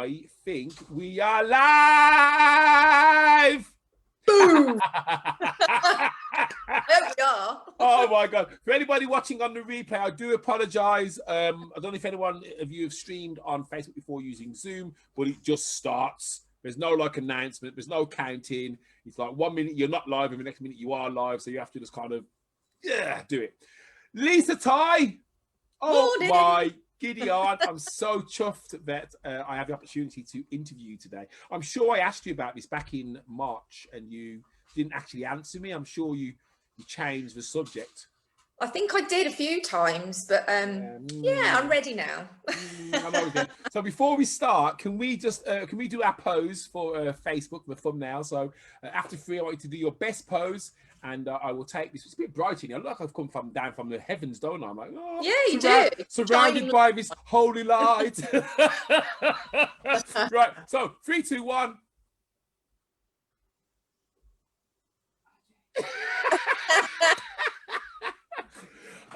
I think we are live. Boom! There we are. Oh my God. For anybody watching on the replay, I do apologize. I don't know if anyone of you have streamed on Facebook before using Zoom, but it just starts. There's no like announcement. There's no counting. It's like 1 minute you're not live and the next minute you are live. So you have to just kind of, do it. Lisa Tighe. Oh Morning. my giddy aunt. I'm so chuffed that I have the opportunity to interview you today. I'm sure I asked you about this back in March and you didn't actually answer me. I'm sure you changed the subject. I think I did a few times, but yeah, I'm ready now. So before we start, can we do our pose for Facebook, the thumbnail? So after 3, I want you to do your best pose, and I will take this. It's a bit bright in here. I look like I've come down from the heavens, don't I? I'm like, oh, yeah, you do. Surrounded by this holy light. Right. So 3, 2, 1.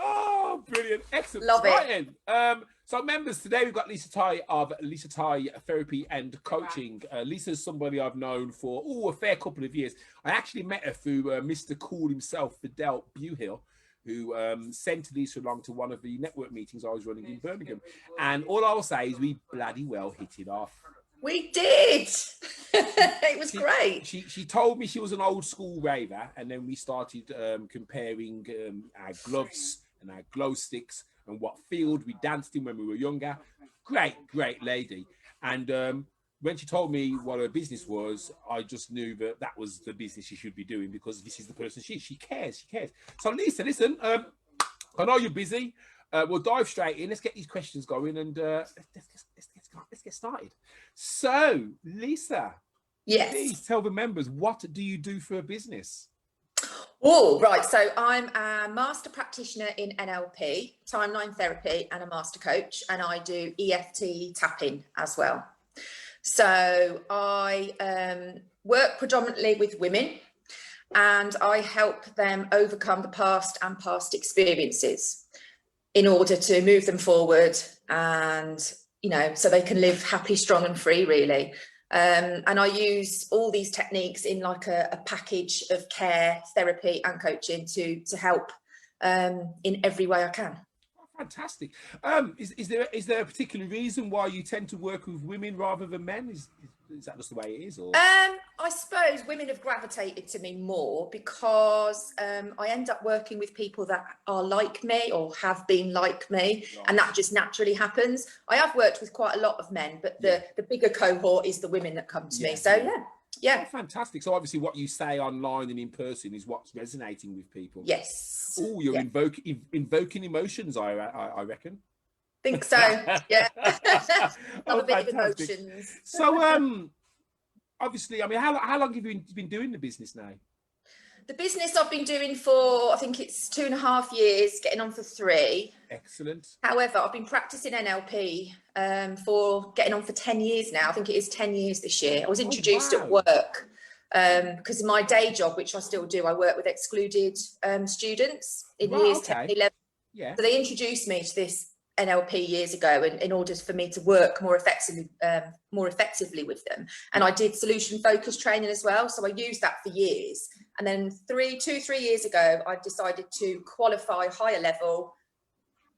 Oh, brilliant. Excellent. Love it. Right then. So members, today we've got Lisa Tighe of Lisa Tighe Therapy and Coaching. Lisa's somebody I've known for a fair couple of years. I actually met her through Mr. Cool himself, Fidel Buhill, who sent Lisa along to one of the network meetings I was running in Birmingham. And all I'll say is we bloody well hit it off. We did. It was great. She told me she was an old school raver, and then we started comparing our gloves and our glow sticks and what field we danced in when we were younger. Great lady. And when she told me what her business was, I just knew that was the business she should be doing, because this is the person she is. She cares. So Lisa, listen, I know you're busy. We'll dive straight in. Let's get these questions going, and let's get started. So, Lisa, yes, please tell the members, what do you do for a business? Oh, right. So I'm a master practitioner in NLP, timeline therapy, and a master coach, and I do EFT tapping as well. So I work predominantly with women, and I help them overcome the past and past experiences in order to move them forward, and so they can live happy, strong and free, really. And I use all these techniques in like a package of care, therapy and coaching to help in every way I can. Oh, fantastic. Is there a particular reason why you tend to work with women rather than men? Is that just the way it is? Or? I suppose women have gravitated to me more because I end up working with people that are like me or have been like me, and that just naturally happens. I have worked with quite a lot of men, but the bigger cohort is the women that come to me. So yeah. Oh, fantastic. So obviously what you say online and in person is what's resonating with people. Yes. Oh, you're invoking emotions, I reckon. Think so. Yeah. Oh, a bit of fantastic. emotions. So obviously, I mean, how long have you been doing the business now? The business I've been doing for, I think it's 2.5 years, getting on for 3. Excellent. However, I've been practicing NLP for getting on for 10 years now. I think it is 10 years this year. I was introduced at work because my day job, which I still do, I work with excluded students in years 10 and 11. Yeah. So they introduced me to this NLP years ago, and in order for me to work more effectively with them. And I did solution focused training as well. So I used that for years. And then 3 years ago, I decided to qualify higher level.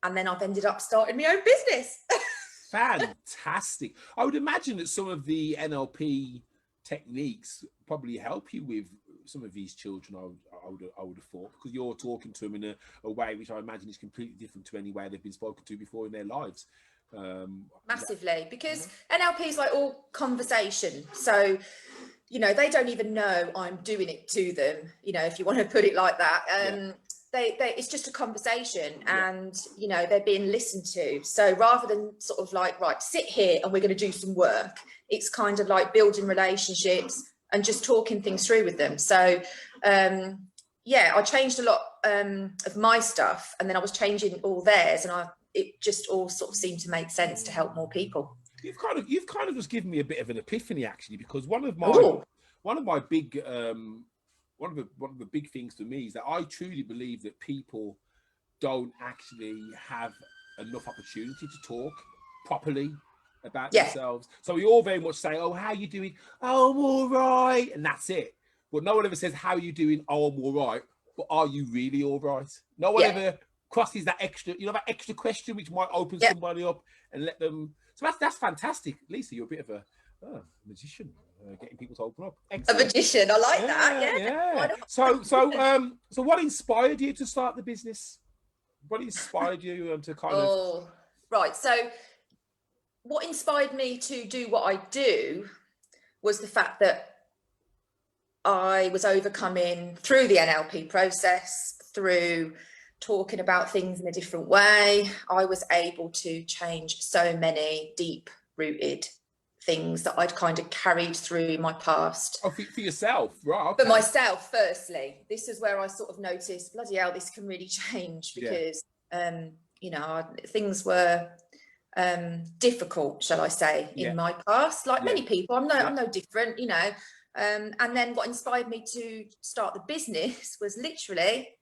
And then I've ended up starting my own business. Fantastic. I would imagine that some of the NLP techniques probably help you with some of these children. I would have thought, because you're talking to them in a way which I imagine is completely different to any way they've been spoken to before in their lives. Massively, because NLP is like all conversation. So, they don't even know I'm doing it to them, if you want to put it like that. It's just a conversation, and they're being listened to. So rather than sort of like, right, sit here and we're going to do some work, it's kind of like building relationships and just talking things through with them. So I changed a lot of my stuff, and then I was changing all theirs, and it just all sort of seemed to make sense to help more people. You've kind of just given me a bit of an epiphany, actually, because one of the big things for me is that I truly believe that people don't actually have enough opportunity to talk properly about Yeah. themselves. So we all very much say, "Oh, how you doing? Oh, I'm all right," and that's it. But no one ever says, "How are you doing? Oh, I'm all right." But are you really all right? No one Yeah. ever crosses that extra, that extra question which might open Yeah. somebody up and let them. So that's fantastic. Lisa, you're a bit of a magician, getting people to open up. A Excellent. magician. I like that. Yeah, Yeah. Why yeah. not? So what inspired you to start the business? What inspired you to kind of? Oh, right. So what inspired me to do what I do was the fact that I was overcoming through the NLP process, through talking about things in a different way. I was able to change so many deep rooted things that I'd kind of carried through my past. Oh, for yourself, right? Okay. For myself, firstly, this is where I sort of noticed, bloody hell, this can really change, because, things were difficult, shall I say, in my past, like many people. I'm no different, and then what inspired me to start the business was literally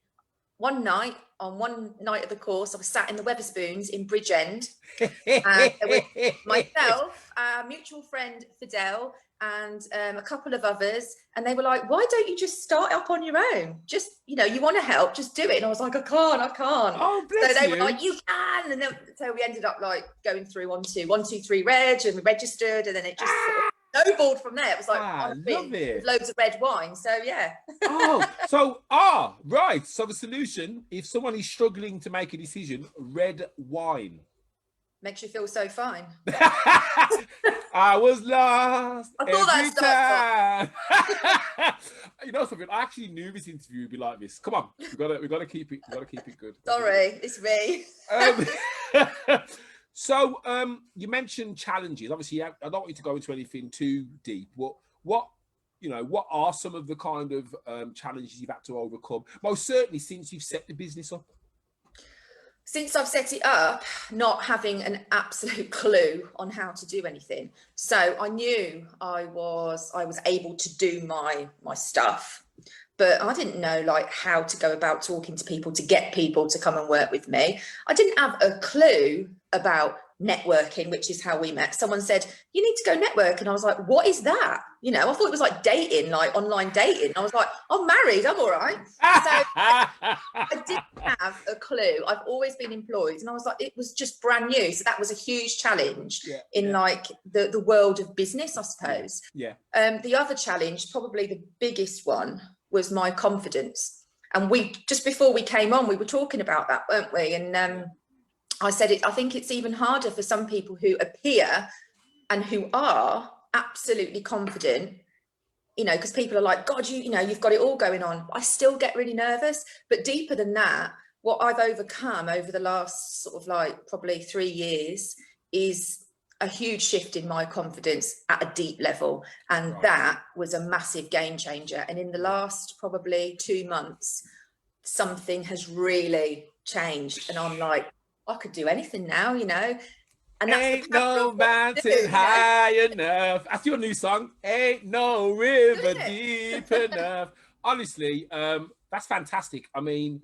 one night of the course, I was sat in the Weatherspoons in Bridgend, and there was myself, our mutual friend Fidel, and a couple of others, and they were like, "Why don't you just start up on your own? Just, you want to help, just do it." And I was like, I can't. Oh, bless So they you. were like, "You can," and then so we ended up like going through 123 reg, and we registered, and then it just sort of snowballed from there. It was like on a love it. with loads of red wine. So yeah. Right. So the solution, if someone is struggling to make a decision, red wine Makes you feel so fine. I was lost I thought every time. You know something? I actually knew this interview would be like this. Come on, we gotta keep it. We gotta keep it good. Sorry, it's me. So you mentioned challenges. Obviously, I don't want you to go into anything too deep. What are some of the kind of challenges you've had to overcome? Most certainly since you've set the business up. Since I've set it up, not having an absolute clue on how to do anything. So I knew I was able to do my stuff, but I didn't know like how to go about talking to people to get people to come and work with me. I didn't have a clue about networking, which is how we met. Someone said, "You need to go network." And I was like, "What is that?" I thought it was like dating, like online dating. I was like, "I'm married, I'm all right." So I didn't have a clue. I've always been employed, and I was like, it was just brand new. So that was a huge challenge in like the world of business, I suppose. The other challenge, probably the biggest one, was my confidence. And we, just before we came on, we were talking about that, weren't we? And I said I think it's even harder for some people who appear and who are absolutely confident, because people are like, "God, you've got it all going on." I still get really nervous. But deeper than that, what I've overcome over the last sort of like probably 3 years is a huge shift in my confidence at a deep level. And that was a massive game changer. And in the last probably 2 months, something has really changed. And I'm like, I could do anything now, And that's Ain't no mountain high enough. That's your new song. Ain't no river deep enough. Honestly, that's fantastic. I mean,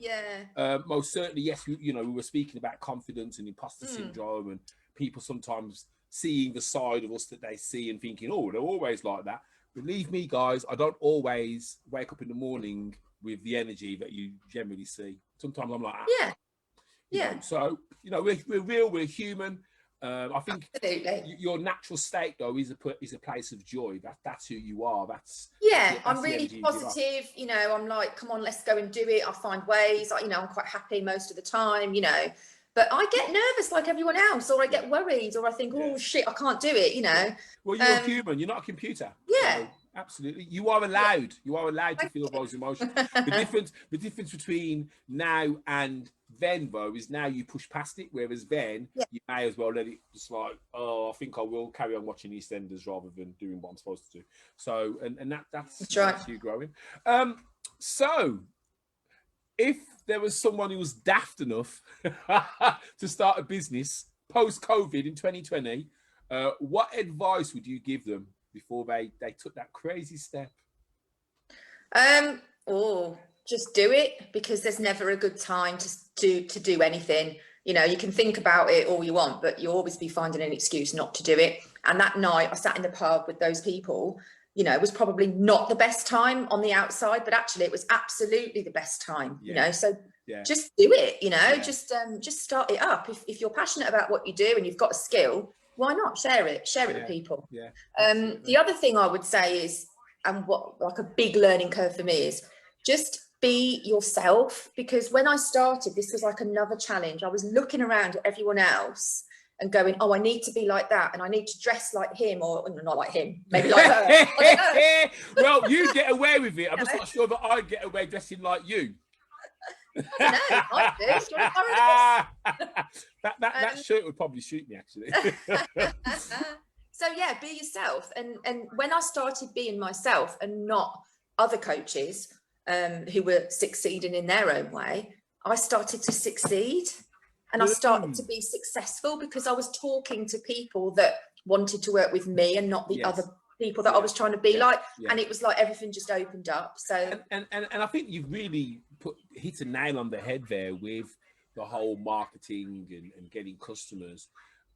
most certainly, yes. We were speaking about confidence and imposter syndrome, and people sometimes seeing the side of us that they see and thinking, "Oh, they're always like that." Believe me, guys, I don't always wake up in the morning with the energy that you generally see. Sometimes I'm like, So we're real, we're human. I think your natural state though is a place of joy. That's who you are. That's I'm really positive. I'm like, come on, let's go and do it. I find ways. I'm quite happy most of the time. But I get nervous like everyone else, or I get worried, or I think, "Oh shit, I can't do it." Well, you're human. You're not a computer. So absolutely, you are allowed. You are allowed to feel those emotions. The difference between now and then, though, is now you push past it, whereas then you may as well let it just like, "Oh, I think I will carry on watching EastEnders rather than doing what I'm supposed to do." So, and that's you growing. So, if there was someone who was daft enough to start a business post-COVID in 2020, what advice would you give them before they took that crazy step? Just do it, because there's never a good time to do anything. You know, you can think about it all you want, but you'll always be finding an excuse not to do it. And that night I sat in the pub with those people. You know, it was probably not the best time on the outside, but actually it was absolutely the best time, you know, so just do it, you know, just start it up. If you're passionate about what you do and you've got a skill, why not share it with people? The other thing I would say is, and what like a big learning curve for me is, just be yourself. Because when I started, this was like another challenge. I was looking around at everyone else and going, oh, I need to be like that, and I need to dress like him, or not like him, maybe like her. Well, you get away with it. I'm just not sure that I'd get away dressing like you. I don't know, I do. That shirt would probably shoot me, actually. So yeah, be yourself. And when I started being myself and not other coaches who were succeeding in their own way, I started to succeed. And I started to be successful because I was talking to people that wanted to work with me and not the other people that I was trying to be like. And it was like everything just opened up. So and I think you've really hit a nail on the head there with the whole marketing and getting customers.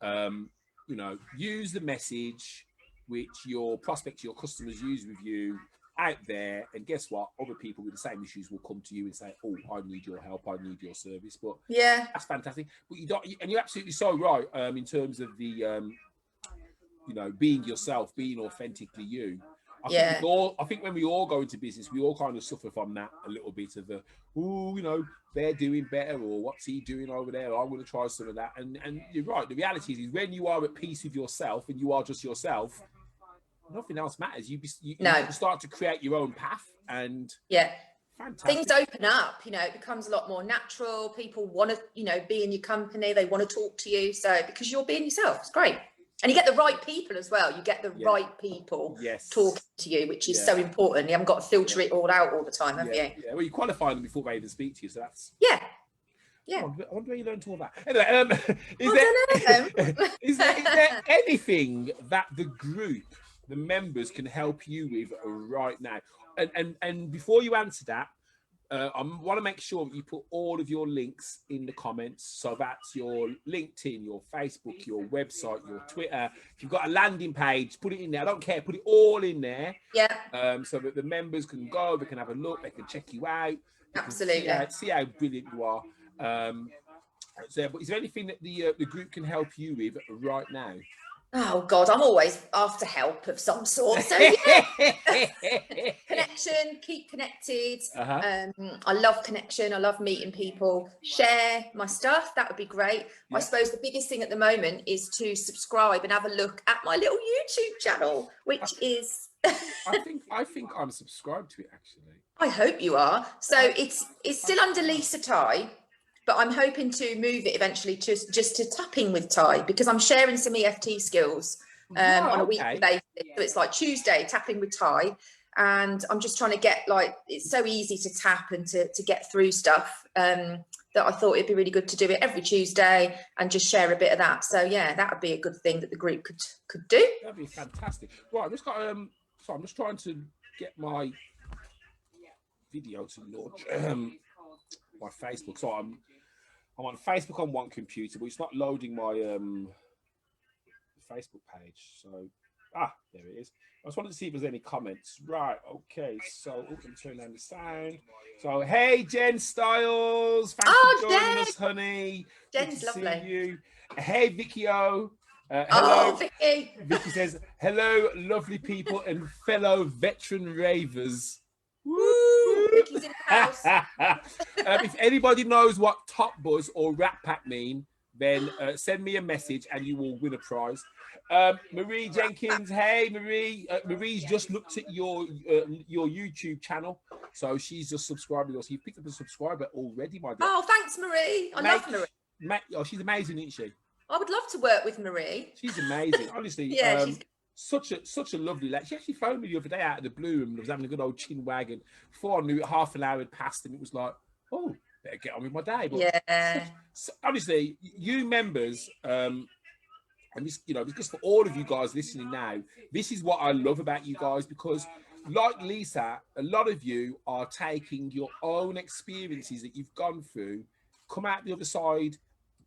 You know, use the message which your prospects, your customers use with you out there, and guess what, other people with the same issues will come to you and say, oh, I need your help, I need your service. But that's fantastic. But you don't, and you're absolutely so right in terms of the you know, being yourself, being authentically you. I think when we all go into business, we all kind of suffer from that a little bit of the, oh, you know, they're doing better, or what's he doing over there, I'm going to try some of that. And you're right, the reality is when you are at peace with yourself and you are just yourself, nothing else matters. You start to create your own path, and fantastic. Things open up, you know, it becomes a lot more natural. People want to, you know, be in your company, they want to talk to you. So because you're being yourself, it's great. And you get the right people as well. You get the right people talking to you, which is so important. You haven't got to filter it all out all the time, have you? Yeah, well, you qualify them before they even speak to you, so that's... Yeah. I wonder where you learned all that. Anyway, is there anything that the group, the members, can help you with right now? And before you answer that, I want to make sure that you put all of your links in the comments. So that's your LinkedIn, your Facebook, your website, your Twitter. If you've got a landing page, put it in there. I don't care. Put it all in there. So that the members can go, they can have a look, they can check you out. Absolutely. See how brilliant you are. But is there anything that the group can help you with right now? Oh God, I'm always after help of some sort. So connection, keep connected. I love connection. I love meeting people. Share my stuff. That would be great. I suppose the biggest thing at the moment is to subscribe and have a look at my little YouTube channel, which is. I think I'm subscribed to it, actually. I hope you are. So it's still under Lisa Tighe, but I'm hoping to move it eventually to just to tapping with Tighe, because I'm sharing some EFT skills on a weekly basis. So it's like Tuesday, tapping with Tighe. And I'm just trying to get, like, it's so easy to tap and to get through stuff that I thought it'd be really good to do it every Tuesday and just share a bit of that. So yeah, that would be a good thing that the group could do. That'd be fantastic. Right, I've just got so I'm just trying to get my video to launch my Facebook. So I'm on Facebook on one computer, but it's not loading my Facebook page. So there it is. I just wanted to see if there's any comments. Right, okay. So I'm turn down the sound. So hey, Jen Styles, thanks for joining us, honey. Jen's lovely. See you. Hey, Vicky O. Hello. Vicky. Vicky says hello, lovely people and fellow veteran ravers. Woo! Vicky's in the house. If anybody knows what Top Buzz or Rat Pack mean, then send me a message and you will win a prize. Marie Jenkins, hey Marie. Marie's just looked at your YouTube channel, so she's just subscribed to us. You picked up a subscriber already, my dear. Oh, thanks, Marie. I love Marie. Oh, she's amazing, isn't she? I would love to work with Marie. She's amazing, honestly. She's such a lovely lady. She actually phoned me the other day out of the blue and was having a good old chin wag. And before I knew it, half an hour had passed, and it was like, oh, better get on with my day. But honestly, you members, and this, you know, because for all of you guys listening now, this is what I love about you guys, because like Lisa, a lot of you are taking your own experiences that you've gone through, come out the other side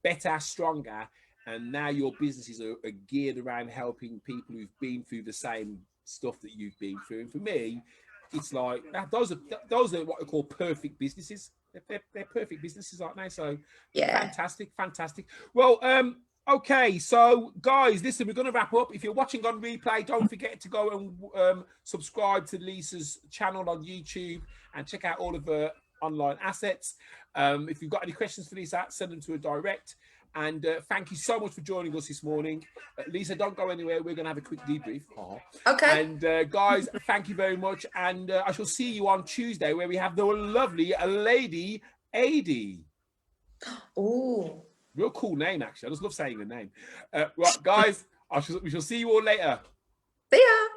better, stronger, and now your businesses are geared around helping people who've been through the same stuff that you've been through. And for me, it's like those are what I call perfect businesses. They're perfect businesses, aren't they? So Yeah. fantastic. Well, okay, so guys, listen, we're going to wrap up. If you're watching on replay, don't forget to go and subscribe to Lisa's channel on YouTube and check out all of her online assets. If you've got any questions for Lisa, send them to her direct. And thank you so much for joining us this morning. Lisa, don't go anywhere. We're going to have a quick debrief. Okay. And guys, thank you very much. And I shall see you on Tuesday, where we have the lovely lady Adi. Oh, Real cool name, actually. I just love saying the name. Right, guys, we shall see you all later. see ya.